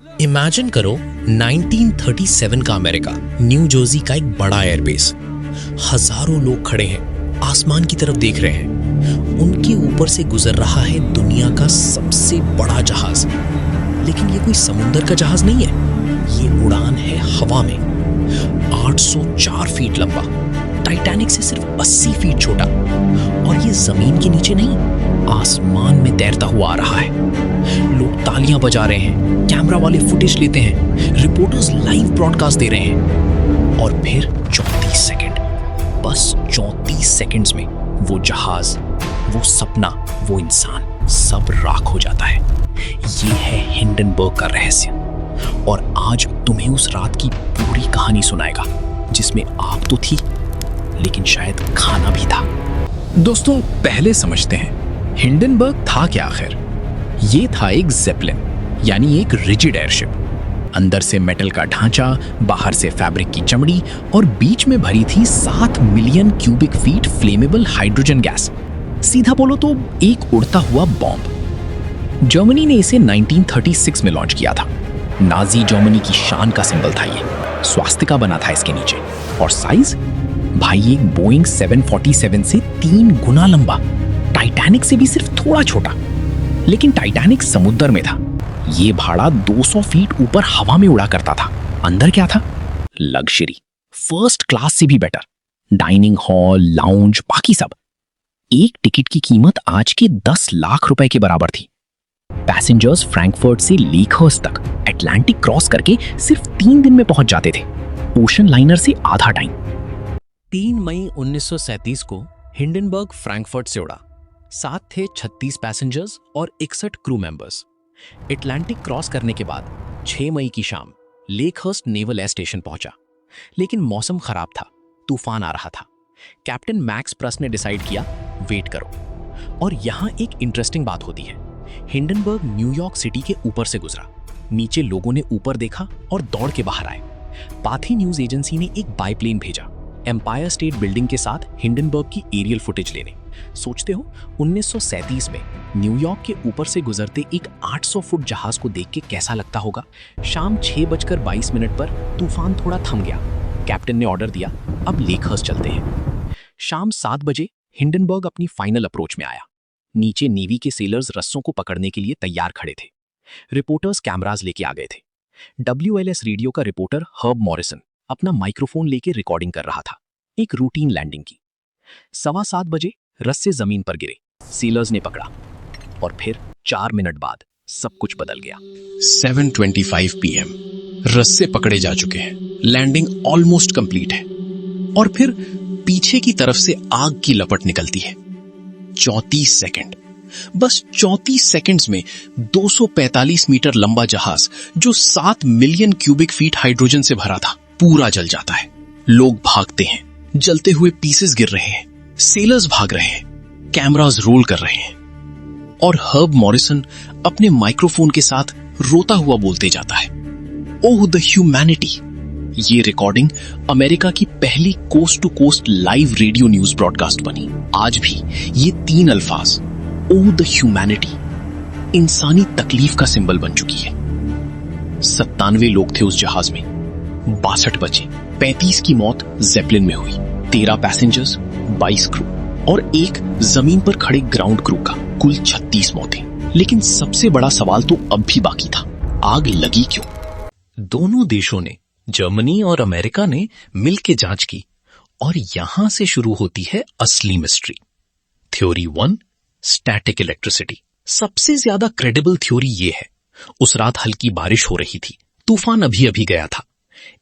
Imagine करो 1937 का America, new Jersey का एक बड़ा एयरबेस। हजारों लोग खड़े हैं, आसमान की तरफ देख रहे हैं। उनके ऊपर से गुजर रहा है दुनिया का सबसे बड़ा जहाज। लेकिन ये कोई समुंदर का जहाज नहीं है, ये उड़ान है हवा में। 804 फीट लंबा, टाइटैनिक से सिर्फ 80 फीट छोटा। और ये जमीन के नीचे नहीं, आसमान में तैरता हुआ आ रहा है। लोग तालियां बजा रहे हैं, कैमरा वाले फुटेज लेते हैं, रिपोर्टर्स लाइव ब्रॉडकास्ट दे रहे हैं। और फिर 34 सेकंड, बस 34 सेकंड्स में वो जहाज, वो सपना, वो इंसान सब राख हो जाता है। ये है हिंडनबर्ग का रहस्य। और आज तुम्हें उस रात की पूरी कहानी सुनाएगा, जिसमें आग तो थी, लेकिन शायद खाना भी था। दोस्तों, पहले समझते हैं हिंडनबर्ग था क्या आखिर। ये था एक जेपलिन, यानी एक रिजिड एयरशिप। अंदर से मेटल का ढांचा, बाहर से फैब्रिक की चमड़ी और बीच में भरी थी 7 million cubic feet flammable hydrogen gas. सीधा बोलो तो एक उड़ता हुआ बॉम्ब। जर्मनी ने इसे 1936 में लॉन्च किया था। नाजी जर्मनी की शान का सिंबल था ये। स्वास्तिका बना था इसके नीचे। और साइज, भाई एक बोइंग 747 से 3 गुना लंबा, टाइटैनिक से भी सिर्फ थोड़ा छोटा। लेकिन टाइटैनिक समुद्र में था, ये भाड़ा 200 फीट ऊपर हवा में उड़ा करता था। अंदर क्या था? लग्जरी, फर्स्ट क्लास से भी बेटर, डाइनिंग हॉल, लाउंज, बाकी सब। एक टिकट की कीमत आज के 10 लाख रुपए के बराबर थी। पैसेंजर्स फ्रैंकफर्ट से लेकहर्स्ट तक अटलांटिक क्रॉस करके सिर्फ 3 दिन में पहुंच जाते थे, ओशन लाइनर से आधा टाइम। 3 मई 1937 को हिंडनबर्ग फ्रैंकफर्ट से उड़ा। साथ थे 36 पैसेंजर्स और 61 क्रू मेंबर्स। अटलांटिक क्रॉस करने के बाद 6 मई की शाम लेकहर्स्ट नेवल एयर स्टेशन पहुंचा। लेकिन मौसम खराब था, तूफान आ रहा था। कैप्टन मैक्स प्रस ने डिसाइड किया, वेट करो। और यहां एक इंटरेस्टिंग बात होती है। हिंडनबर्ग न्यूयॉर्क सिटी के ऊपर से गुजरा। नीचे लोगों ने ऊपर देखा और दौड़ के बाहर आए। पाथी न्यूज एजेंसी ने एक बाईप्लेन भेजा, एम्पायर स्टेट बिल्डिंग के साथ हिंडनबर्ग की एरियल फुटेज लेने। सोचते हो 1937 में न्यूयॉर्क के ऊपर से गुजरते एक 800 फुट जहाज को देख के कैसा लगता होगा। शाम 6:22 पर तूफान थोड़ा थम गया। कैप्टन ने ऑर्डर दिया, अब लेकहर्स्ट चलते हैं। शाम 7 बजे हिंडनबर्ग अपनी फाइनल अप्रोच में आया। नीचे नेवी के सेलर्स रस्सों को पकड़ने के लिए तैयार खड़े थे। रिपोर्टर्स कैमरास लेके आ गए थे। WLS रेडियो का रिपोर्टर हर्ब मॉरिसन अपना माइक्रोफोन लेके रिकॉर्डिंग कर रहा था, एक रूटीन लैंडिंग की। 7:15 बजे रस्से जमीन पर गिरे, सीलर्स ने पकड़ा। और फिर 4 मिनट बाद सब कुछ बदल गया। 7:25 PM, रस्से पकड़े जा चुके हैं, लैंडिंग ऑलमोस्ट कंप्लीट है। और फिर पीछे की तरफ से आग की लपट निकलती है। 34 सेकंड, बस 34 सेकंड्स में 245 मीटर लंबा जहाज, जो 7 मिलियन क्यूबिक फीट हाइड्रोजन से भरा था, पूरा जल जाता है। लोग भागते हैं, जलते हुए पीसेस गिर रहे हैं, सेलर्स भाग रहे हैं, कैमरास रोल कर रहे हैं। और हर्ब मॉरिसन अपने माइक्रोफोन के साथ रोता हुआ बोलते जाता है, ओह द ह्यूमैनिटी। ये रिकॉर्डिंग अमेरिका की पहली coast to coast live radio news broadcast बनी। आज भी ये 3 अल्फाज, ओह द ह्यूमैनिटी, इंसानी तकलीफ का सिंबल बन चुकी है। 97 लोग थे उस जहाज में, 62 बचे। 35 की मौत जेपलिन में हुई, 13 पैसेंजर्स, 22 क्रू और एक जमीन पर खड़े ग्राउंड क्रू का, कुल 36 मौतें। लेकिन सबसे बड़ा सवाल तो अब भी बाकी था, आग लगी क्यों? दोनों देशों ने, जर्मनी और अमेरिका ने मिलकर जांच की। और यहां से शुरू होती है असली मिस्ट्री। Theory 1, static electricity. सबसे ज्यादा क्रेडिबल थ्योरी ये है, उस रात हल्की बारिश हो रही थी, तूफान अभी अभी गया था।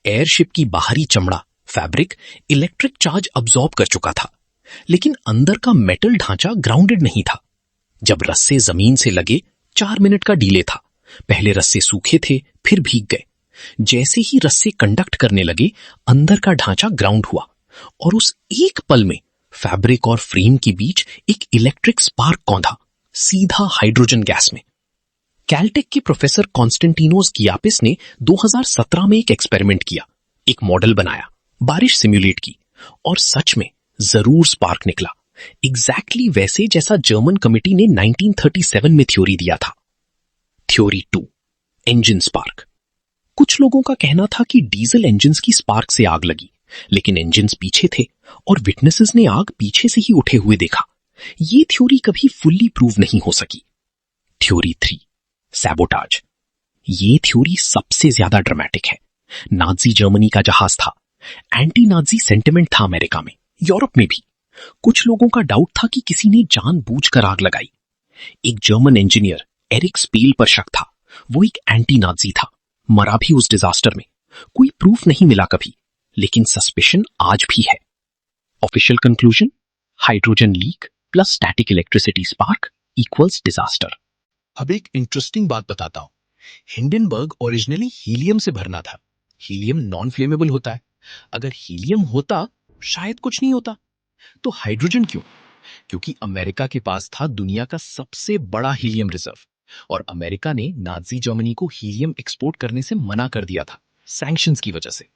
एयरशिप की बाहरी चमड़ा, फैब्रिक, इलेक्ट्रिक चार्ज अब्सॉर्ब कर चुका था, लेकिन अंदर का मेटल ढांचा ग्राउंडेड नहीं था। जब रस्से जमीन से लगे, 4 मिनट का डीले था। पहले रस्से सूखे थे, फिर भीग गए। जैसे ही रस्से कंडक्ट करने लगे, अंदर का ढांचा ग्राउंड हुआ। और उस एक पल में फैब्रिक और फ्रेम के बीच एक इलेक्ट्रिक स्पार्क कौंधा, सीधा हाइड्रोजन गैस में। कैलटेक के प्रोफेसर कॉन्स्टेंटिनोस गियापिस ने 2017 में एक एक्सपेरिमेंट किया, एक मॉडल बनाया, बारिश सिम्युलेट की, और सच में जरूर स्पार्क निकला। एग्जैक्टली वैसे जैसा जर्मन कमिटी ने 1937 में थ्योरी दिया था। Theory 2, engine spark. कुछ लोगों का कहना था कि डीजल इंजन्स की स्पार्क से आग लगी, लेकिन इंजन्स पीछे थे और विटनेसेस ने आग पीछे से ही उठे हुए देखा। ये थ्योरी कभी फुल्ली प्रूव नहीं हो सकी। Theory 3, sabotage. ये थ्योरी सबसे ज्यादा ड्रामेटिक है। नाजी जर्मनी का जहाज था। एंटी नाजी सेंटिमेंट था अमेरिका में, यूरोप में भी। कुछ लोगों का डाउट था कि किसी ने जानबूझकर आग लगाई। एक जर्मन इंजीनियर एरिक स्पील पर शक था। वो एक एंटी नाजी था, मरा भी उस डिजास्टर में। कोई प्रूफ नहीं मिला कभी, लेकिन सस्पिशन आज भी है। Official conclusion, hydrogen leak plus static electricity spark equals disaster. अब एक इंटरेस्टिंग बात बताता हूं। हिंडनबर्ग ओरिजिनली हीलियम से भरना था। हीलियम नॉन फ्लेमेबल होता है। अगर हीलियम होता शायद कुछ नहीं होता। तो हाइड्रोजन क्यों? क्योंकि अमेरिका के पास था दुनिया का सबसे बड़ा हीलियम रिजर्व और अमेरिका ने नाजी जर्मनी को हीलियम एक्सपोर्ट करने से मना कर दिया था, सैंक्शंस की वजह से।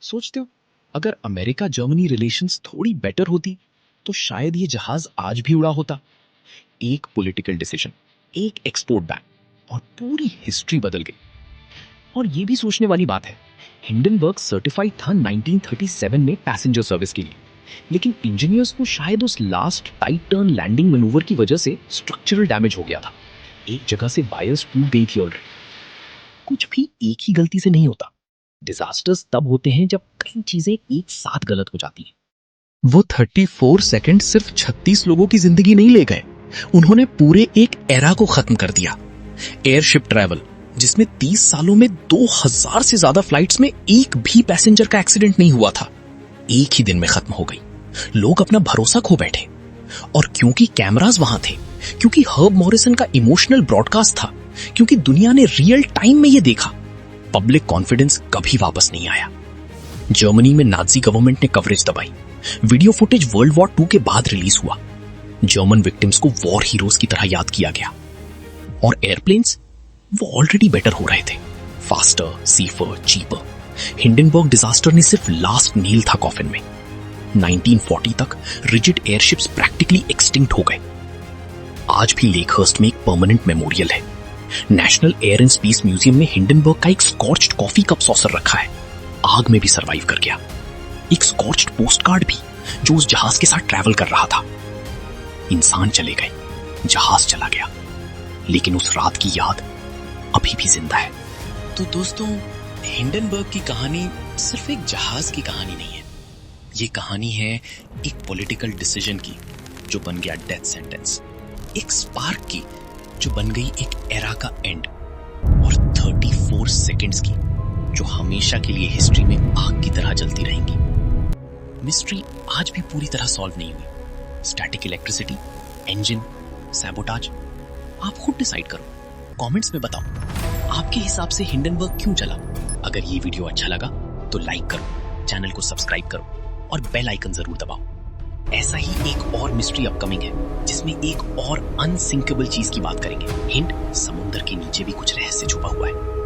सोचते हो अगर अमेरिका जर्मनी रिलेशंस थोड़ी बेटर होती तो शायद ये जहाज आज भी उड़ा होता। एक पॉलिटिकल डिसीजन, एक एक्सपोर्ट बैन और पूरी हिस्ट्री बदल गई। और ये भी सोचने वाली बात है, हिंडनबर्ग सर्टिफाइड था 1937 में पैसेंजर सर्विस के लिए, लेकिन इंजीनियर्स को शायद उस last tight turn landing manoeuvre की वजह से स्ट्रक्चरल डैमेज हो गया था। एक जगह से वायर्स टूट गई थी ऑलरेडी। कुछ भी एक ही गलती से नहीं होता। डिजास्टर्स तब होते हैं जब कई चीजें एक साथ गलत हो जाती हैं। वो 34 सेकंड सिर्फ 36 लोगों की जिंदगी नहीं ले गए, उन्होंने पूरे एक एरा को खत्म कर दिया। एयरशिप ट्रैवल, जिसमें 30 सालों में 2000 से ज्यादा फ्लाइट्स में एक भी पैसेंजर का एक्सीडेंट नहीं हुआ था, एक ही दिन में खत्म हो गई। लोग अपना भरोसा खो बैठे। और क्योंकि कैमरास वहां थे, क्योंकि हर्ब मॉरिसन का इमोशनल ब्रॉडकास्ट था, क्योंकि दुनिया ने रियल टाइम में यह देखा, पब्लिक कॉन्फिडेंस कभी वापस नहीं आया। जर्मनी में नाजी गवर्नमेंट ने कवरेज दबाई। वीडियो फुटेज वर्ल्ड वॉर 2 के बाद रिलीज हुआ। जर्मन विक्टिम्स को वॉर हीरोज की तरह याद किया गया। और एयरप्लेन्स, वो ऑलरेडी बेटर हो रहे थे, faster, safer, cheaper. Hindenburg disaster ने सिर्फ लास्ट नील था कॉफिन में। 1940 तक रिजिड एयरशिप्स प्रैक्टिकली एक्सटिंक्ट हो गए। आज भी लेकहर्स्ट में एक परमानेंट मेमोरियल है। National air and space museum में हिंडनबर्ग का एक स्कॉर्च्ड कॉफी कप सॉसर रखा है। आग में भी सरवाइव कर गया। एक स्कॉर्च्ड पोस्ट कार्ड भी, जो उस जहाज के साथ ट्रैवल कर रहा था। इंसान चले गए, जहाज चला गया, लेकिन उस रात की याद अभी भी जिंदा है। तो दोस्तों, हिंडनबर्ग की कहानी सिर्फ एक जहाज की कहानी नहीं है। ये कहानी है एक पॉलिटिकल डिसीजन की जो बन गया डेथ सेंटेंस, एक स्पार्क की जो बन गई एक एरा का एंड, और 34 सेकंड्स की जो हमेशा के लिए हिस्ट्री में आग की तरह जलती रहेंगी। मिस्ट्री आज भी पूरी तरह सॉल्व नहीं हुई। स्टैटिक इलेक्ट्रिसिटी, इंजन, सैबोटाज, आप खुद डिसाइड करो। कमेंट्स में बताओ आपके हिसाब से हिंडनबर्ग क्यों चला। अगर ये वीडियो अच्छा लगा तो लाइक करो, चैनल को सब्सक्राइब करो और बेल आइकन जरूर दबाओ। ऐसा ही एक और मिस्ट्री अपकमिंग है जिसमें एक और अनसिंकेबल चीज की बात करेंगे। हिंट, समुद्र के नीचे भी कुछ रहस्य छुपा हुआ है।